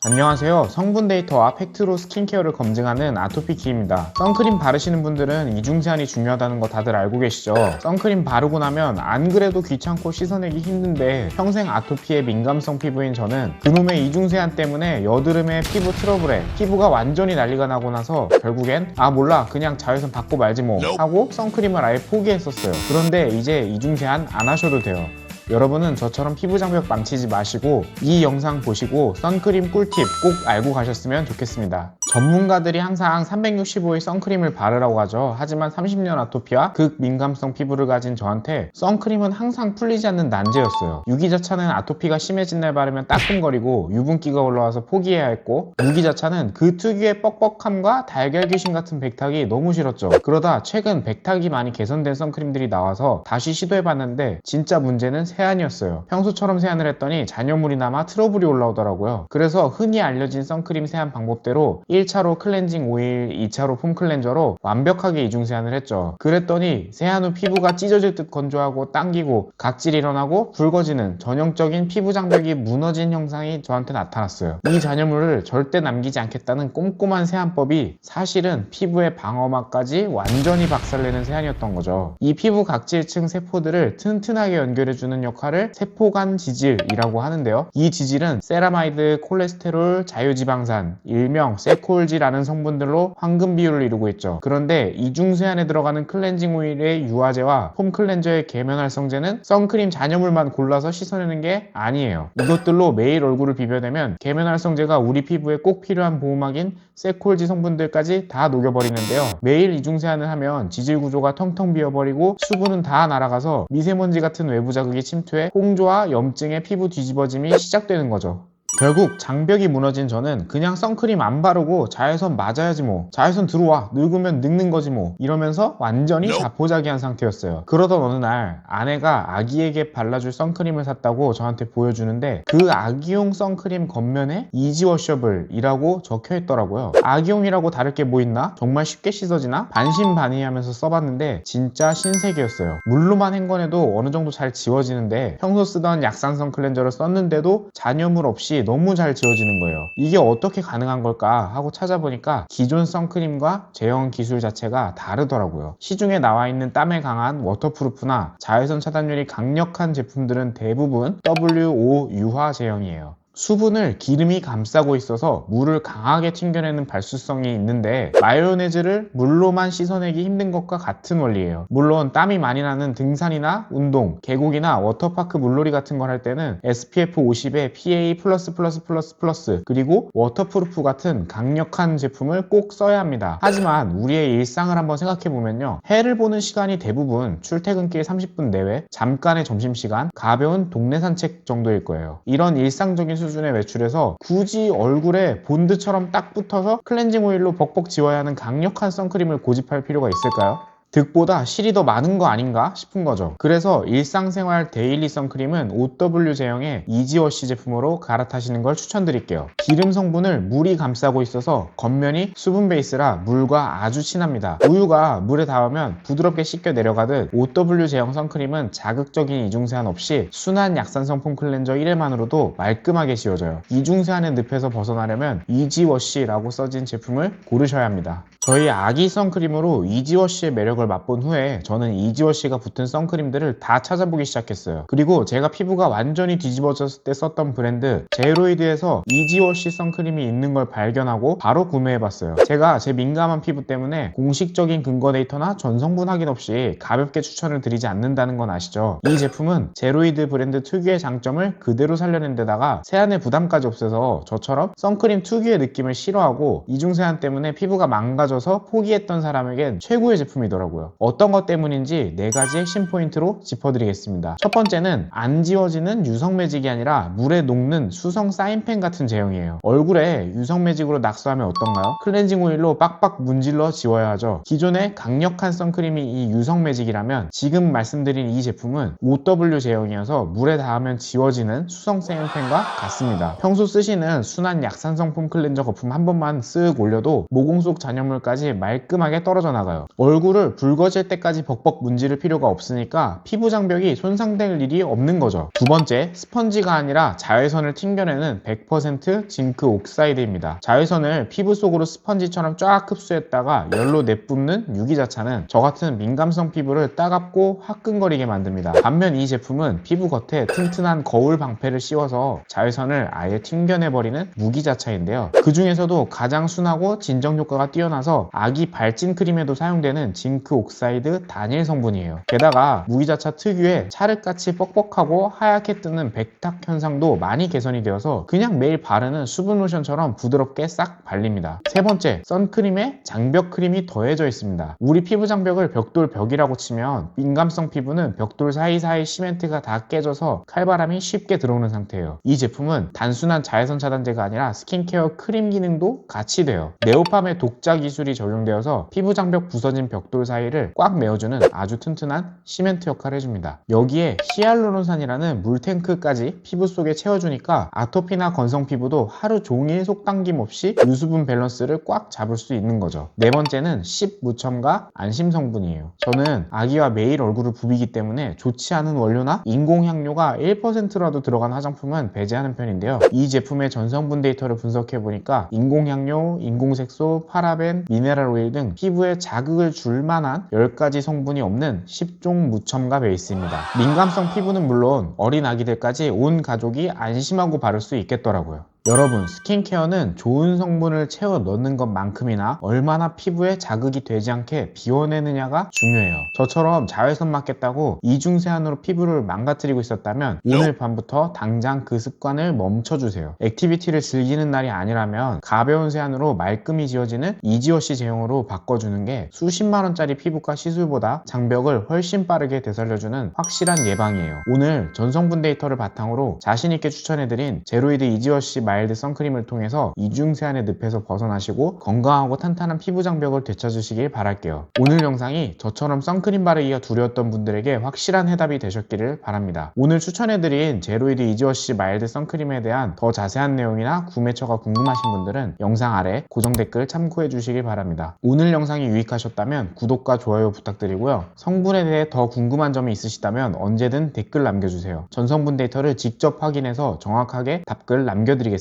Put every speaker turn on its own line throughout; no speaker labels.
안녕하세요. 성분 데이터와 팩트로 스킨케어를 검증하는 아토피키입니다. 선크림 바르시는 분들은 이중세안이 중요하다는 거 다들 알고 계시죠? 선크림 바르고 나면 안 그래도 귀찮고 씻어내기 힘든데 평생 아토피에 민감성 피부인 저는 그놈의 이중세안 때문에 여드름에 피부 트러블에 피부가 완전히 난리가 나고 나서 결국엔 몰라 그냥 자외선 받고 말지 뭐 하고 선크림을 아예 포기했었어요. 그런데 이제 이중세안 안 하셔도 돼요. 여러분은 저처럼 피부 장벽 망치지 마시고 이 영상 보시고 선크림 꿀팁 꼭 알고 가셨으면 좋겠습니다. 전문가들이 항상 365일 선크림을 바르라고 하죠. 하지만 30년 아토피와 극민감성 피부를 가진 저한테 선크림은 항상 풀리지 않는 난제였어요. 유기자차는 아토피가 심해진 날 바르면 따끔거리고 유분기가 올라와서 포기해야 했고, 무기자차는 그 특유의 뻑뻑함과 달걀 귀신 같은 백탁이 너무 싫었죠. 그러다 최근 백탁이 많이 개선된 선크림들이 나와서 다시 시도해봤는데 진짜 문제는 세안이었어요. 평소처럼 세안을 했더니 잔여물이 남아 트러블이 올라오더라고요. 그래서 흔히 알려진 선크림 세안 방법대로 1차로 클렌징 오일, 2차로 폼 클렌저로 완벽하게 이중 세안을 했죠. 그랬더니 세안 후 피부가 찢어질 듯 건조하고 당기고 각질이 일어나고 붉어지는 전형적인 피부 장벽이 무너진 형상이 저한테 나타났어요. 이 잔여물을 절대 남기지 않겠다는 꼼꼼한 세안법이 사실은 피부의 방어막까지 완전히 박살내는 세안이었던 거죠. 이 피부 각질층 세포들을 튼튼하게 연결해주는 역할을 세포간 지질이라고 하는데요. 이 지질은 세라마이드, 콜레스테롤, 자유지방산, 일명 세콜지라는 성분들로 황금 비율을 이루고 있죠. 그런데 이중세안에 들어가는 클렌징 오일의 유화제와 폼 클렌저의 계면활성제는 선크림 잔여물만 골라서 씻어내는 게 아니에요. 이것들로 매일 얼굴을 비벼내면 계면활성제가 우리 피부에 꼭 필요한 보호막인 세콜지 성분들까지 다 녹여버리는데요. 매일 이중세안을 하면 지질 구조가 텅텅 비어버리고 수분은 다 날아가서 미세먼지 같은 외부 자극이 침투해 홍조와 염증의 피부 뒤집어짐이 시작되는 거죠. 결국 장벽이 무너진 저는 그냥 선크림 안 바르고 자외선 맞아야지 뭐, 자외선 들어와 늙으면 늙는 거지 뭐 이러면서 완전히 자포자기한 상태였어요. 그러던 어느 날 아내가 아기에게 발라줄 선크림을 샀다고 저한테 보여주는데 그 아기용 선크림 겉면에 이지워셔블이라고 적혀있더라고요. 아기용이라고 다를 게 뭐 있나? 정말 쉽게 씻어지나? 반신반의하면서 써봤는데 진짜 신세계였어요. 물로만 헹궈내도 어느 정도 잘 지워지는데 평소 쓰던 약산성 클렌저를 썼는데도 잔여물 없이 너무 잘 지워지는 거예요. 이게 어떻게 가능한 걸까 하고 찾아보니까 기존 선크림과 제형 기술 자체가 다르더라고요. 시중에 나와 있는 땀에 강한 워터프루프나 자외선 차단율이 강력한 제품들은 대부분 WO 유화 제형이에요. 수분을 기름이 감싸고 있어서 물을 강하게 튕겨내는 발수성이 있는데 마요네즈를 물로만 씻어내기 힘든 것과 같은 원리예요. 물론 땀이 많이 나는 등산이나 운동, 계곡이나 워터파크 물놀이 같은 걸 할 때는 SPF 50에 PA++++ 그리고 워터프루프 같은 강력한 제품을 꼭 써야 합니다. 하지만 우리의 일상을 한번 생각해보면요, 해를 보는 시간이 대부분 출퇴근길 30분 내외, 잠깐의 점심시간, 가벼운 동네 산책 정도일 거예요. 이런 일상적인 수준에 외출해서 굳이 얼굴에 본드처럼 딱 붙어서 클렌징 오일로 벅벅 지워야 하는 강력한 선크림을 고집할 필요가 있을까요? 득보다 실이 더 많은 거 아닌가 싶은 거죠. 그래서 일상생활 데일리 선크림은 OW 제형의 이지워시 제품으로 갈아타시는 걸 추천드릴게요. 기름 성분을 물이 감싸고 있어서 겉면이 수분 베이스라 물과 아주 친합니다. 우유가 물에 닿으면 부드럽게 씻겨 내려가듯 OW 제형 선크림은 자극적인 이중세안 없이 순한 약산성 폼 클렌저 1회만으로도 말끔하게 지워져요. 이중세안의 늪에서 벗어나려면 이지워시라고 써진 제품을 고르셔야 합니다. 저희 아기 선크림으로 이지워시의 매력을 맛본 후에 저는 이지워시가 붙은 선크림들을 다 찾아보기 시작했어요. 그리고 제가 피부가 완전히 뒤집어졌을 때 썼던 브랜드 제로이드에서 이지워시 선크림이 있는 걸 발견하고 바로 구매해봤어요. 제가 제 민감한 피부 때문에 공식적인 근거 데이터나 전성분 확인 없이 가볍게 추천을 드리지 않는다는 건 아시죠? 이 제품은 제로이드 브랜드 특유의 장점을 그대로 살려낸 데다가 세안의 부담까지 없애서 저처럼 선크림 특유의 느낌을 싫어하고 이중세안 때문에 피부가 망가져 포기했던 사람에겐 최고의 제품이더라고요. 어떤 것 때문인지 4가지 핵심 포인트로 짚어드리겠습니다. 첫 번째는 안 지워지는 유성 매직이 아니라 물에 녹는 수성 사인펜 같은 제형이에요. 얼굴에 유성 매직으로 낙서하면 어떤가요? 클렌징 오일로 빡빡 문질러 지워야 하죠. 기존의 강력한 선크림이 이 유성 매직이라면 지금 말씀드린 이 제품은 OW 제형이어서 물에 닿으면 지워지는 수성 사인펜과 같습니다. 평소 쓰시는 순한 약산성 폼 클렌저 거품 한 번만 쓱 올려도 모공 속 잔여물까지 얼굴까지 말끔하게 떨어져 나가요. 얼굴을 붉어질 때까지 벅벅 문지를 필요가 없으니까 피부 장벽이 손상될 일이 없는 거죠. 두 번째, 스펀지가 아니라 자외선을 튕겨내는 100% 징크 옥사이드입니다. 자외선을 피부 속으로 스펀지처럼 쫙 흡수했다가 열로 내뿜는 유기자차는 저 같은 민감성 피부를 따갑고 화끈거리게 만듭니다. 반면 이 제품은 피부 겉에 튼튼한 거울 방패를 씌워서 자외선을 아예 튕겨내버리는 무기자차인데요. 그 중에서도 가장 순하고 진정 효과가 뛰어나서 아기 발진 크림에도 사용되는 징크 옥사이드 단일 성분이에요. 게다가 무기자차 특유의 찰흙같이 뻑뻑하고 하얗게 뜨는 백탁 현상도 많이 개선이 되어서 그냥 매일 바르는 수분 로션처럼 부드럽게 싹 발립니다. 세 번째, 선크림에 장벽 크림이 더해져 있습니다. 우리 피부 장벽을 벽돌 벽이라고 치면 민감성 피부는 벽돌 사이사이 시멘트가 다 깨져서 칼바람이 쉽게 들어오는 상태예요. 이 제품은 단순한 자외선 차단제가 아니라 스킨케어 크림 기능도 같이 돼요. 네오팜의 독자 기술이 적용되어서 피부 장벽 부서진 벽돌 사이를 꽉 메워주는 아주 튼튼한 시멘트 역할을 해줍니다. 여기에 히알루론산이라는 물탱크까지 피부 속에 채워주니까 아토피나 건성 피부도 하루 종일 속당김 없이 유수분 밸런스를 꽉 잡을 수 있는 거죠. 네 번째는 10 무첨가 안심 성분이에요. 저는 아기와 매일 얼굴을 부비기 때문에 좋지 않은 원료나 인공향료가 1%라도 들어간 화장품은 배제하는 편인데요. 이 제품의 전성분 데이터를 분석해보니까 인공향료, 인공색소, 파라벤, 미네랄 오일 등 피부에 자극을 줄 만한 10가지 성분이 없는 10종 무첨가 베이스입니다. 민감성 피부는 물론 어린 아기들까지 온 가족이 안심하고 바를 수 있겠더라고요. 여러분, 스킨케어는 좋은 성분을 채워 넣는 것만큼이나 얼마나 피부에 자극이 되지 않게 비워내느냐가 중요해요. 저처럼 자외선 맞겠다고 이중세안으로 피부를 망가뜨리고 있었다면 오늘 밤부터 당장 그 습관을 멈춰주세요. 액티비티를 즐기는 날이 아니라면 가벼운 세안으로 말끔히 지워지는 이지워시 제형으로 바꿔주는 게 수십만원짜리 피부과 시술보다 장벽을 훨씬 빠르게 되살려주는 확실한 예방이에요. 오늘 전성분 데이터를 바탕으로 자신있게 추천해드린 제로이드 이지워시 마일드 선크림을 통해서 이중세안의 늪에서 벗어나시고 건강하고 탄탄한 피부 장벽을 되찾으시길 바랄게요. 오늘 영상이 저처럼 선크림 바르기가 두려웠던 분들에게 확실한 해답이 되셨기를 바랍니다. 오늘 추천해드린 제로이드 이지워시 마일드 선크림에 대한 더 자세한 내용이나 구매처가 궁금하신 분들은 영상 아래 고정 댓글 참고해 주시길 바랍니다. 오늘 영상이 유익하셨다면 구독과 좋아요 부탁드리고요. 성분에 대해 더 궁금한 점이 있으시다면 언제든 댓글 남겨주세요. 전성분 데이터를 직접 확인해서 정확하게 답글 남겨드리겠습니다.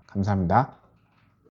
감사합니다.